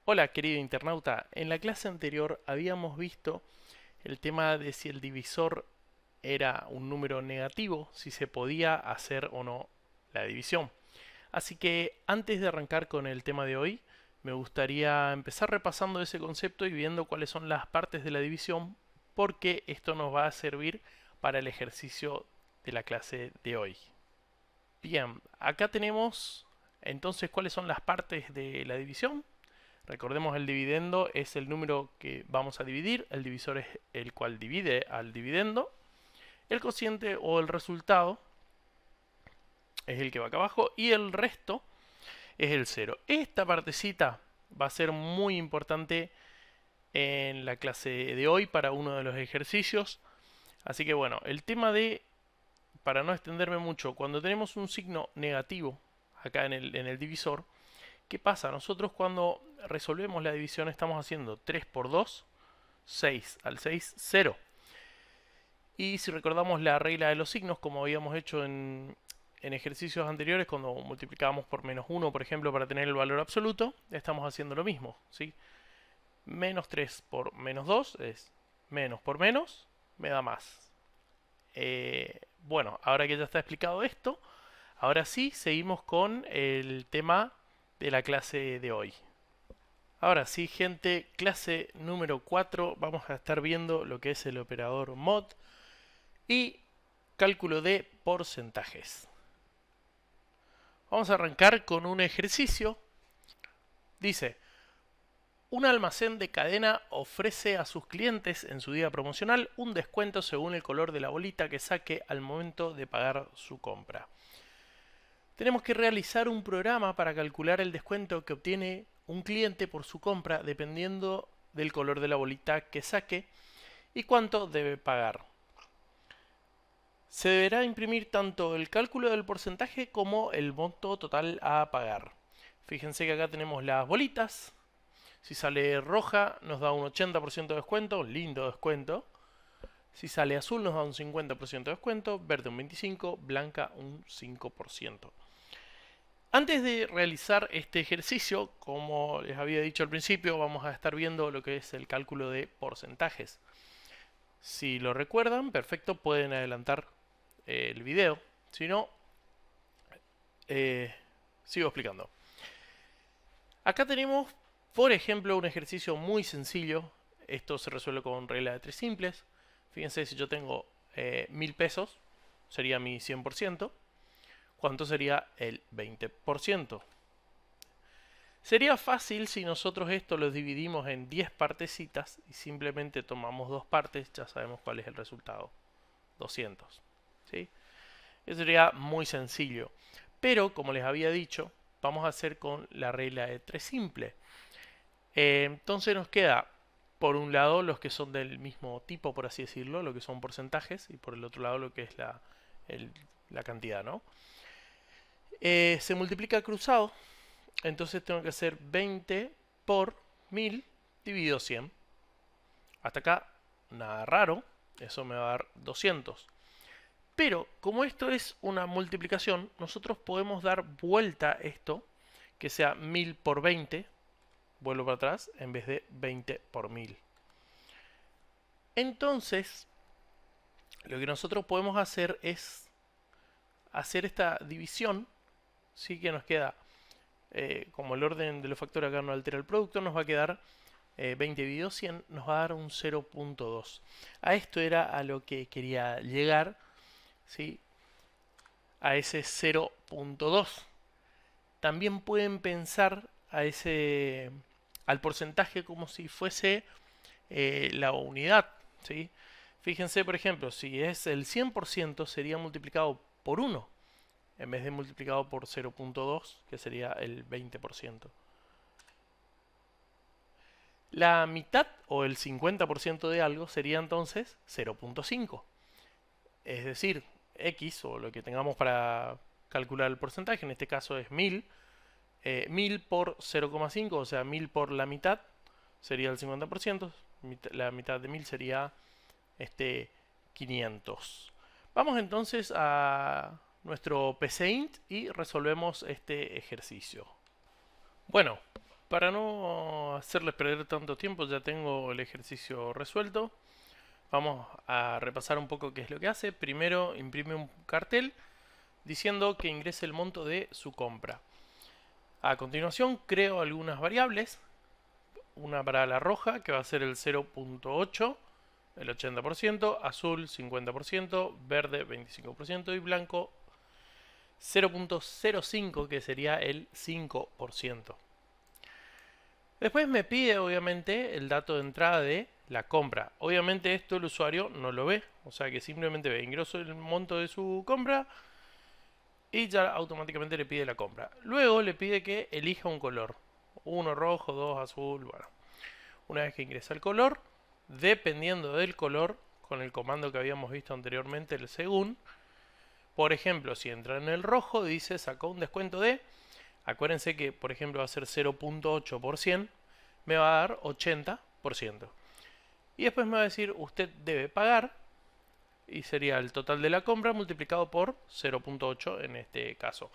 Hola querido internauta, en la clase anterior habíamos visto el tema de si el divisor era un número negativo, si se podía hacer o no la división. Así que antes de arrancar con el tema de hoy, me gustaría empezar repasando ese concepto y viendo cuáles son las partes de la división, porque esto nos va a servir para el ejercicio de la clase de hoy. Bien, acá tenemos entonces cuáles son las partes de la división. Recordemos, el dividendo es el número que vamos a dividir, el divisor es el cual divide al dividendo, el cociente o el resultado es el que va acá abajo y el resto es el cero. Esta partecita va a ser muy importante en la clase de hoy para uno de los ejercicios. Así que bueno, el tema de, para no extenderme mucho, cuando tenemos un signo negativo acá en el divisor, ¿qué pasa? Nosotros cuando resolvemos la división estamos haciendo 3 por 2, 6 al 6, 0. Y si recordamos la regla de los signos, como habíamos hecho en ejercicios anteriores, cuando multiplicábamos por menos 1, por ejemplo, para tener el valor absoluto, estamos haciendo lo mismo, ¿sí? Menos 3 por menos 2 es menos por menos, me da más. Bueno, ahora que ya está explicado esto, ahora sí seguimos con el tema de la clase de hoy. Ahora sí, gente, clase número 4, vamos a estar viendo lo que es el operador mod y cálculo de porcentajes. Vamos a arrancar con un ejercicio. Dice, un almacén de cadena ofrece a sus clientes en su día promocional un descuento según el color de la bolita que saque al momento de pagar su compra. Tenemos que realizar un programa para calcular el descuento que obtiene un cliente por su compra dependiendo del color de la bolita que saque y cuánto debe pagar. Se deberá imprimir tanto el cálculo del porcentaje como el monto total a pagar. Fíjense que acá tenemos las bolitas. Si sale roja nos da un 80% de descuento, lindo descuento. Si sale azul nos da un 50% de descuento, verde un 25%, blanca un 5%. Antes de realizar este ejercicio, como les había dicho al principio, vamos a estar viendo lo que es el cálculo de porcentajes. Si lo recuerdan, perfecto, pueden adelantar el video. Si no, sigo explicando. Acá tenemos, por ejemplo, un ejercicio muy sencillo. Esto se resuelve con regla de tres simples. Fíjense, si yo tengo 1000 pesos, sería mi 100%. ¿Cuánto sería el 20%? Sería fácil si nosotros esto lo dividimos en 10 partecitas y simplemente tomamos dos partes, ya sabemos cuál es el resultado. 200. ¿Sí? Eso sería muy sencillo. Pero, como les había dicho, vamos a hacer con la regla de tres simple. Entonces nos queda, por un lado, los que son del mismo tipo, por así decirlo, lo que son porcentajes, y por el otro lado lo que es la cantidad, ¿no? Se multiplica cruzado, entonces tengo que hacer 20 por 1000 dividido 100. Hasta acá, nada raro, eso me va a dar 200. Pero como esto es una multiplicación, nosotros podemos dar vuelta esto, que sea 1000 por 20, vuelvo para atrás, en vez de 20 por 1000. Entonces, lo que nosotros podemos hacer es hacer esta división, ¿sí? Que nos queda, como el orden de los factores acá no altera el producto, nos va a quedar 20 dividido 100, nos va a dar un 0.2. A esto era a lo que quería llegar, ¿sí? A ese 0.2. También pueden pensar al porcentaje como si fuese la unidad, ¿sí? Fíjense, por ejemplo, si es el 100% sería multiplicado por 1 en vez de multiplicado por 0.2, que sería el 20%. La mitad o el 50% de algo sería entonces 0.5. Es decir, x, o lo que tengamos para calcular el porcentaje, en este caso es 1000. 1000 por 0,5, o sea, 1000 por la mitad sería el 50%. La mitad de 1000 sería 500. Vamos entonces a nuestro PCInt y resolvemos este ejercicio. Bueno, para no hacerles perder tanto tiempo, ya tengo el ejercicio resuelto. Vamos a repasar un poco qué es lo que hace. Primero imprime un cartel diciendo que ingrese el monto de su compra. A continuación creo algunas variables. Una para la roja, que va a ser el 0.8, el 80%, azul 50%, verde 25% y blanco 0.05, que sería el 5%. Después me pide obviamente el dato de entrada de la compra. Obviamente esto el usuario no lo ve, o sea que simplemente ve ingreso el monto de su compra y ya automáticamente le pide la compra. Luego le pide que elija un color, uno rojo, dos azul, bueno. Una vez que ingresa el color, dependiendo del color, con el comando que habíamos visto anteriormente, el según, por ejemplo, si entra en el rojo, dice sacó un descuento de, acuérdense que por ejemplo va a ser 0.8 por 100, me va a dar 80%. Y después me va a decir usted debe pagar, y sería el total de la compra multiplicado por 0.8 en este caso.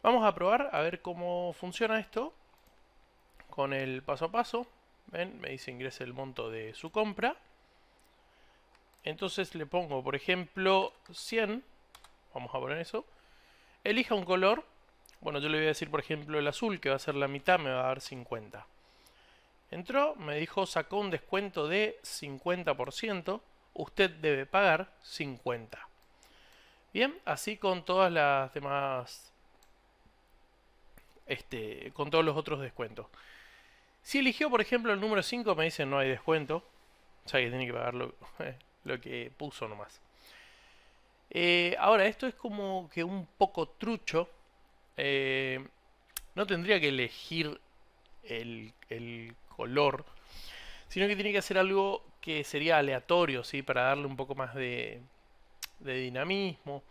Vamos a probar a ver cómo funciona esto con el paso a paso. ¿Ven? Me dice ingrese el monto de su compra. Entonces le pongo, por ejemplo, 100. Vamos a poner eso. Elija un color. Bueno, yo le voy a decir, por ejemplo, el azul, que va a ser la mitad, me va a dar 50. Entró, me dijo, sacó un descuento de 50%. Usted debe pagar 50. Bien, así con todas las demás, con todos los otros descuentos. Si eligió, por ejemplo, el número 5, me dice no hay descuento. O sea que tiene que pagar lo que puso nomás. Ahora, esto es como que un poco trucho. No tendría que elegir el color, sino que tiene que hacer algo que sería aleatorio, ¿sí? Para darle un poco más de dinamismo.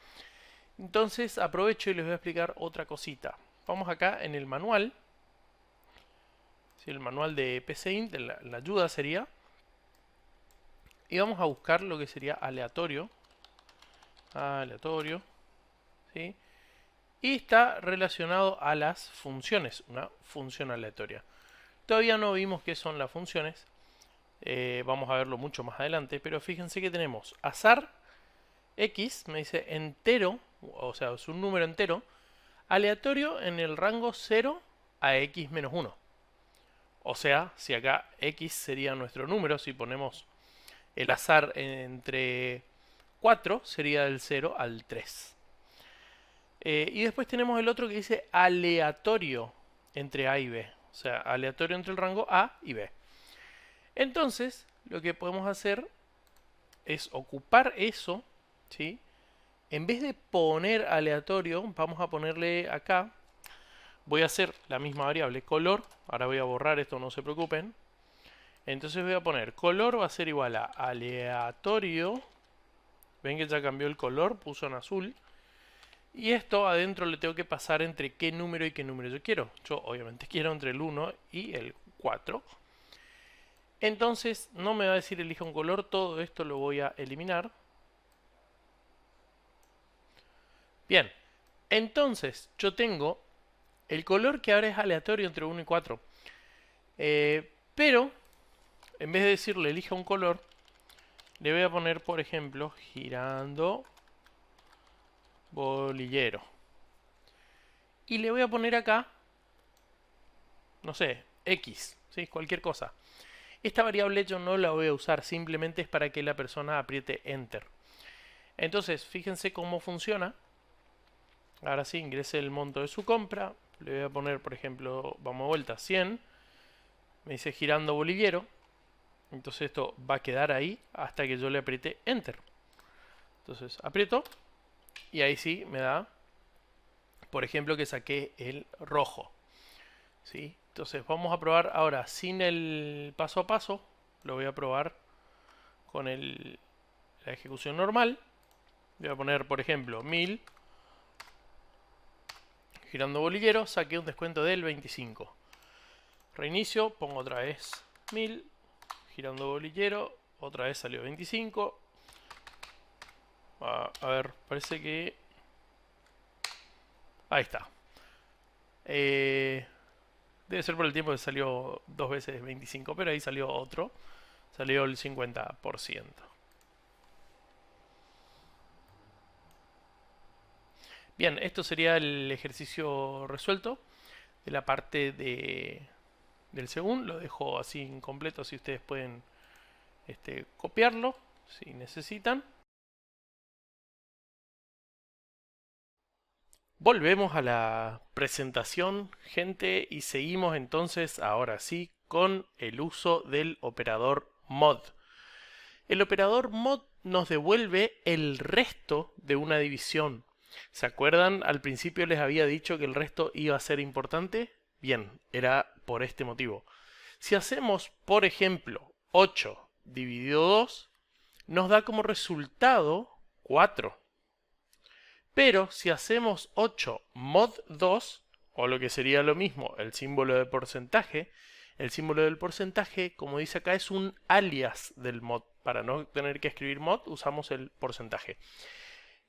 Entonces aprovecho y les voy a explicar otra cosita. Vamos acá en el manual. ¿Sí? El manual de PCInt, la ayuda sería. Y vamos a buscar lo que sería aleatorio. Aleatorio. ¿Sí? Y está relacionado a las funciones, una función aleatoria. Todavía no vimos qué son las funciones, vamos a verlo mucho más adelante, pero fíjense que tenemos azar x, me dice entero, o sea, es un número entero, aleatorio en el rango 0 a x menos 1. O sea, si acá x sería nuestro número, si ponemos el azar entre 4, sería del 0 al 3. Y después tenemos el otro que dice aleatorio entre A y B. O sea, aleatorio entre el rango A y B. Entonces, lo que podemos hacer es ocupar eso, ¿sí? En vez de poner aleatorio, vamos a ponerle acá. Voy a hacer la misma variable, color. Ahora voy a borrar esto, no se preocupen. Entonces voy a poner color va a ser igual a aleatorio. Ven que ya cambió el color, puso en azul. Y esto adentro le tengo que pasar entre qué número y qué número yo quiero. Yo obviamente quiero entre el 1 y el 4. Entonces no me va a decir elija un color, todo esto lo voy a eliminar. Bien, entonces yo tengo el color que ahora es aleatorio entre 1 y 4. Pero en vez de decirle elija un color, le voy a poner, por ejemplo, girando bolillero. Y le voy a poner acá, no sé, X, ¿sí? Cualquier cosa. Esta variable yo no la voy a usar, simplemente es para que la persona apriete Enter. Entonces, fíjense cómo funciona. Ahora sí, ingrese el monto de su compra. Le voy a poner, por ejemplo, vamos a vuelta, 100. Me dice girando bolillero. Entonces esto va a quedar ahí hasta que yo le apriete Enter. Entonces aprieto y ahí sí me da, por ejemplo, que saqué el rojo. ¿Sí? Entonces vamos a probar ahora sin el paso a paso. Lo voy a probar con la ejecución normal. Voy a poner, por ejemplo, 1000. Girando bolillero, saqué un descuento del 25. Reinicio, pongo otra vez 1000. Girando bolillero, otra vez salió 25. A ver, parece que... Ahí está. Debe ser por el tiempo que salió 2 veces 25, pero ahí salió otro. Salió el 50%. Bien, esto sería el ejercicio resuelto de la parte del segundo. Lo dejo así incompleto, si ustedes pueden copiarlo si necesitan. Volvemos a la presentación, gente, y seguimos entonces ahora sí con el uso del operador mod. El operador mod nos devuelve el resto de una división. ¿Se acuerdan? Al principio les había dicho que el resto iba a ser importante. Bien, era por este motivo. Si hacemos, por ejemplo, 8 dividido 2, nos da como resultado 4. Pero si hacemos 8 mod 2, o lo que sería lo mismo, el símbolo de porcentaje, el símbolo del porcentaje, como dice acá, es un alias del mod. Para no tener que escribir mod, usamos el porcentaje.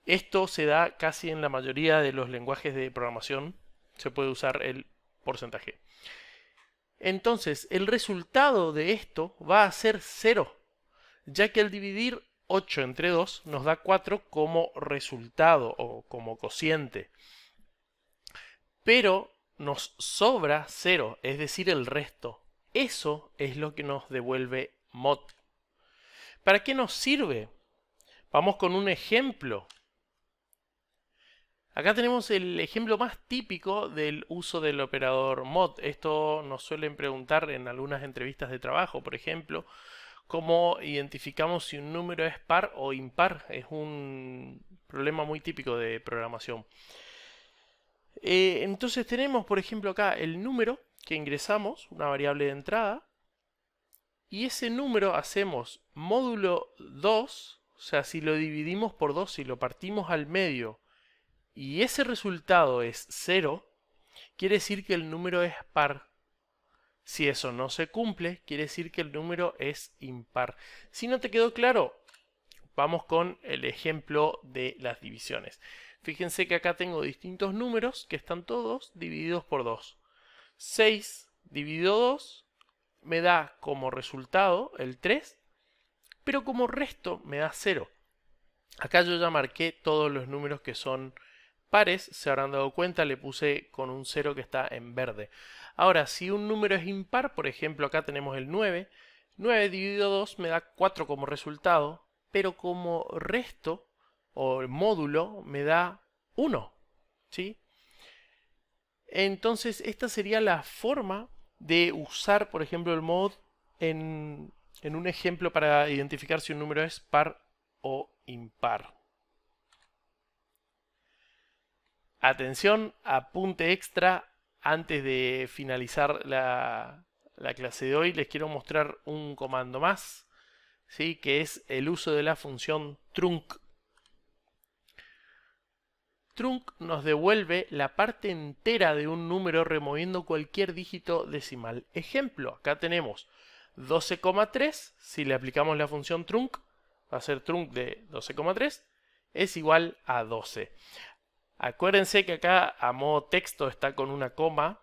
Esto se da casi en la mayoría de los lenguajes de programación. Se puede usar el porcentaje. Entonces, el resultado de esto va a ser 0, ya que al dividir 8 entre 2 nos da 4 como resultado o como cociente. Pero nos sobra 0, es decir, el resto. Eso es lo que nos devuelve mod. ¿Para qué nos sirve? Vamos con un ejemplo. Acá tenemos el ejemplo más típico del uso del operador mod. Esto nos suelen preguntar en algunas entrevistas de trabajo, por ejemplo, cómo identificamos si un número es par o impar. Es un problema muy típico de programación. Entonces tenemos, por ejemplo, acá el número que ingresamos, una variable de entrada, y ese número hacemos módulo 2, o sea, si lo dividimos por 2, si lo partimos al medio, y ese resultado es 0, quiere decir que el número es par. Si eso no se cumple, quiere decir que el número es impar. Si no te quedó claro, vamos con el ejemplo de las divisiones. Fíjense que acá tengo distintos números que están todos divididos por 2. 6 dividido 2 me da como resultado el 3, pero como resto me da 0. Acá yo ya marqué todos los números que son pares, se habrán dado cuenta, le puse con un 0 que está en verde. Ahora, si un número es impar, por ejemplo, acá tenemos el 9, 9 dividido 2 me da 4 como resultado, pero como resto o módulo me da 1, ¿sí? Entonces, esta sería la forma de usar, por ejemplo, el mod en un ejemplo para identificar si un número es par o impar. Atención, apunte extra, antes de finalizar la clase de hoy les quiero mostrar un comando más, ¿sí? Que es el uso de la función trunc. Trunc nos devuelve la parte entera de un número removiendo cualquier dígito decimal. Ejemplo, acá tenemos 12,3, si le aplicamos la función trunc, va a ser trunc de 12,3, es igual a 12. Acuérdense que acá a modo texto está con una coma,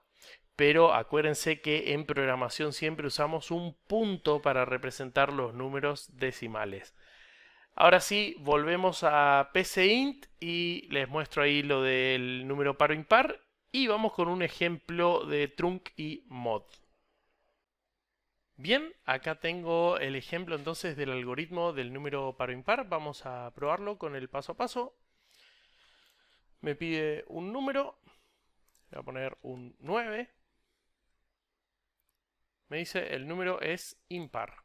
pero acuérdense que en programación siempre usamos un punto para representar los números decimales. Ahora sí, volvemos a PCInt y les muestro ahí lo del número par o impar y vamos con un ejemplo de trunc y mod. Bien, acá tengo el ejemplo entonces del algoritmo del número par o impar. Vamos a probarlo con el paso a paso. Me pide un número, voy a poner un 9. Me dice el número es impar.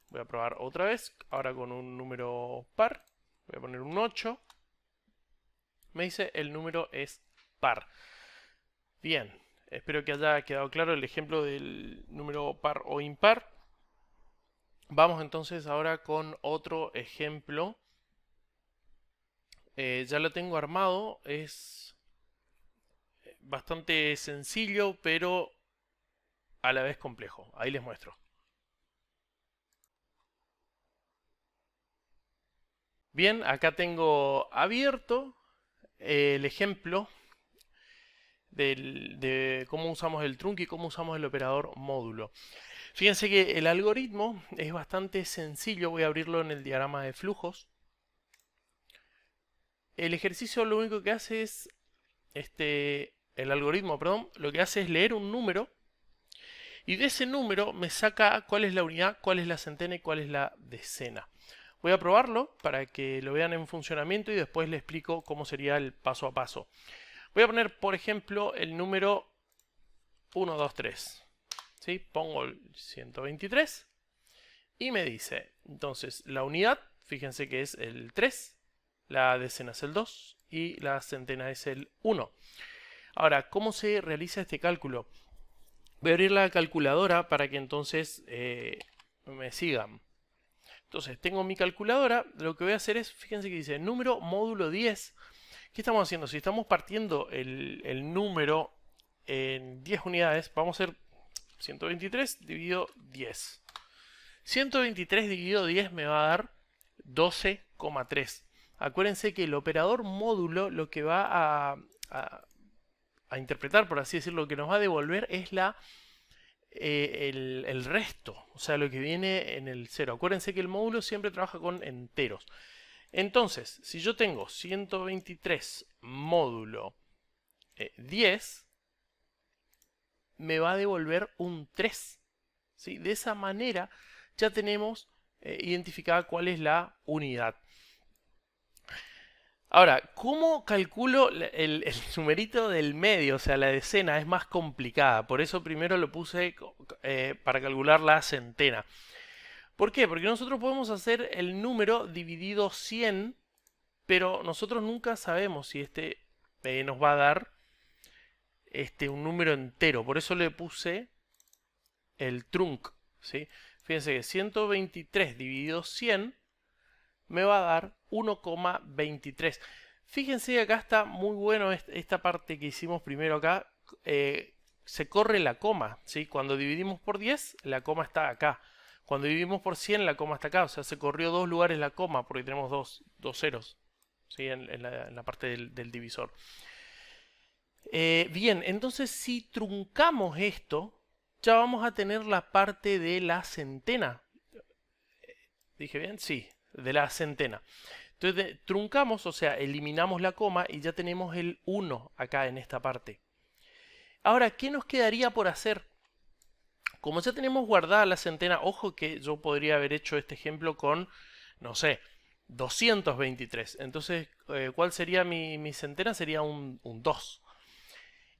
Voy a probar otra vez, ahora con un número par. Voy a poner un 8. Me dice el número es par. Bien, espero que haya quedado claro el ejemplo del número par o impar. Vamos entonces ahora con otro ejemplo. Ya lo tengo armado, es bastante sencillo, pero a la vez complejo. Ahí les muestro. Bien, acá tengo abierto el ejemplo. de cómo usamos el trunc y cómo usamos el operador módulo. Fíjense que el algoritmo es bastante sencillo. Voy a abrirlo en el diagrama de flujos. El ejercicio lo único que hace es, el algoritmo, perdón, lo que hace es leer un número y de ese número me saca cuál es la unidad, cuál es la centena y cuál es la decena. Voy a probarlo para que lo vean en funcionamiento y después les explico cómo sería el paso a paso. Voy a poner, por ejemplo, el número 1, 2, 3. ¿Sí? Pongo el 123 y me dice, entonces, la unidad, fíjense que es el 3, la decena es el 2 y la centena es el 1. Ahora, ¿cómo se realiza este cálculo? Voy a abrir la calculadora para que entonces me sigan. Entonces, tengo mi calculadora. Lo que voy a hacer es, fíjense que dice número módulo 10. ¿Qué estamos haciendo? Si estamos partiendo el número en 10 unidades, vamos a hacer 123 dividido 10. 123 dividido 10 me va a dar 12,3. Acuérdense que el operador módulo lo que va a interpretar, por así decirlo, lo que nos va a devolver es el resto, o sea, lo que viene en el 0. Acuérdense que el módulo siempre trabaja con enteros. Entonces, si yo tengo 123 módulo 10, me va a devolver un 3. ¿Sí? De esa manera ya tenemos identificada cuál es la unidad. Ahora, ¿cómo calculo el numerito del medio? O sea, la decena es más complicada. Por eso primero lo puse para calcular la centena. ¿Por qué? Porque nosotros podemos hacer el número dividido 100, pero nosotros nunca sabemos si nos va a dar un número entero. Por eso le puse el trunc. ¿Sí? Fíjense que 123 dividido 100 me va a dar 1,23. Fíjense que acá está muy bueno esta parte que hicimos primero acá. Se corre la coma, ¿sí? Cuando dividimos por 10, la coma está acá. Cuando dividimos por 100, la coma está acá. O sea, se corrió 2 lugares la coma porque tenemos dos ceros, ¿sí? en la parte del divisor. Bien, entonces si truncamos esto, ya vamos a tener la parte de la centena. ¿Dije bien? Sí, de la centena. Entonces truncamos, o sea, eliminamos la coma y ya tenemos el 1 acá en esta parte. Ahora, ¿qué nos quedaría por hacer? Como ya tenemos guardada la centena, ojo que yo podría haber hecho este ejemplo con, no sé, 223. Entonces, ¿cuál sería mi centena? Sería un 2.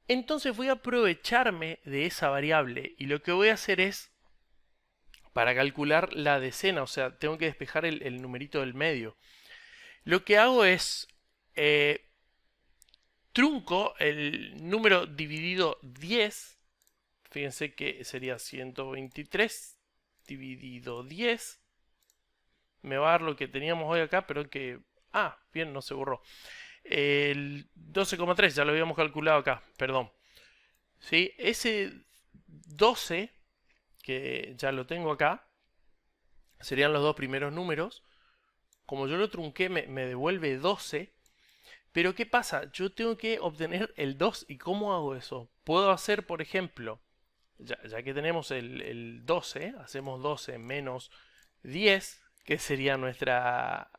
Entonces voy a aprovecharme de esa variable y lo que voy a hacer es, para calcular la decena, o sea, tengo que despejar el numerito del medio. Lo que hago es trunco el número dividido 10. Fíjense que sería 123 dividido 10. Me va a dar lo que teníamos hoy acá, pero que... Ah, bien, no se borró. El 12,3 ya lo habíamos calculado acá, perdón. ¿Sí? Ese 12, que ya lo tengo acá, serían los dos primeros números. Como yo lo trunqué, me devuelve 12. Pero ¿qué pasa? Yo tengo que obtener el 2. ¿Y cómo hago eso? Puedo hacer, por ejemplo, ya que tenemos el 12, hacemos 12 menos 10, que sería nuestra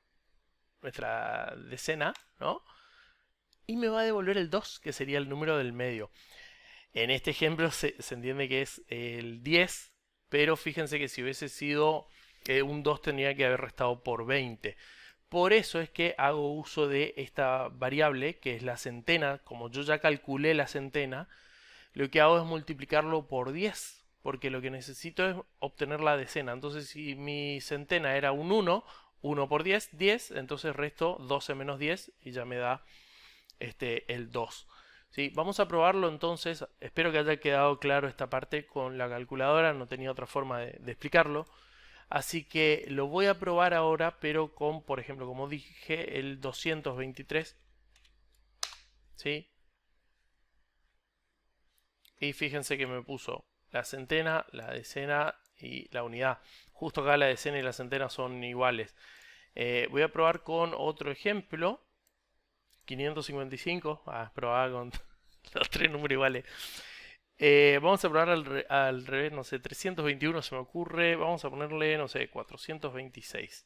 decena, ¿no? Y me va a devolver el 2, que sería el número del medio. En este ejemplo se entiende que es el 10, pero fíjense que si hubiese sido un 2 tendría que haber restado por 20. Por eso es que hago uso de esta variable, que es la centena. Como yo ya calculé la centena, lo que hago es multiplicarlo por 10, porque lo que necesito es obtener la decena. Entonces, si mi centena era un 1, 1 por 10, 10, entonces resto 12 menos 10 y ya me da el 2. ¿Sí? Vamos a probarlo entonces. Espero que haya quedado claro esta parte con la calculadora, no tenía otra forma de explicarlo. Así que lo voy a probar ahora, pero con, por ejemplo, como dije, el 223. ¿Sí? Y fíjense que me puso la centena, la decena y la unidad. Justo acá la decena y la centena son iguales. Voy a probar con otro ejemplo. 555. Probar con Los tres números iguales. Vamos a probar al revés, no sé, 321 se me ocurre. Vamos a ponerle, no sé, 426.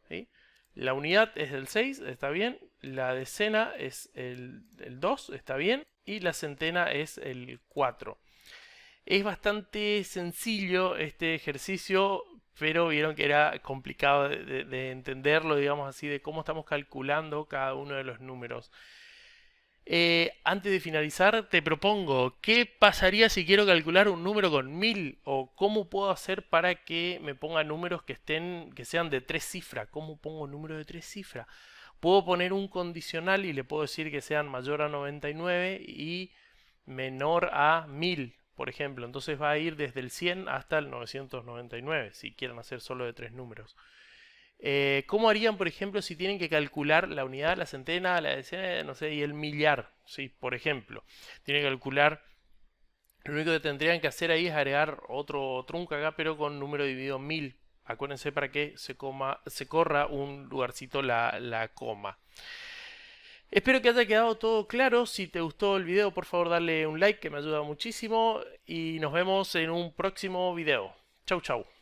¿Sí? La unidad es el 6, está bien. La decena es el 2, está bien. Y la centena es el 4. Es bastante sencillo este ejercicio, pero vieron que era complicado de entenderlo, digamos así, de cómo estamos calculando cada uno de los números. Antes de finalizar, te propongo, ¿qué pasaría si quiero calcular un número con 1000? ¿O cómo puedo hacer para que me ponga números que sean de 3 cifras? ¿Cómo pongo números de 3 cifras? Puedo poner un condicional y le puedo decir que sean mayor a 99 y menor a 1000, por ejemplo. Entonces va a ir desde el 100 hasta el 999, si quieren hacer solo de 3 números. ¿Cómo harían, por ejemplo, si tienen que calcular la unidad, la centena, la decena, no sé, y el millar? ¿Sí? Por ejemplo, tienen que calcular, lo único que tendrían que hacer ahí es agregar otro trunco acá, pero con número dividido 1000. Acuérdense para que se corra un lugarcito la coma. Espero que haya quedado todo claro. Si te gustó el video, por favor dale un like que me ayuda muchísimo. Y nos vemos en un próximo video. Chau, chau.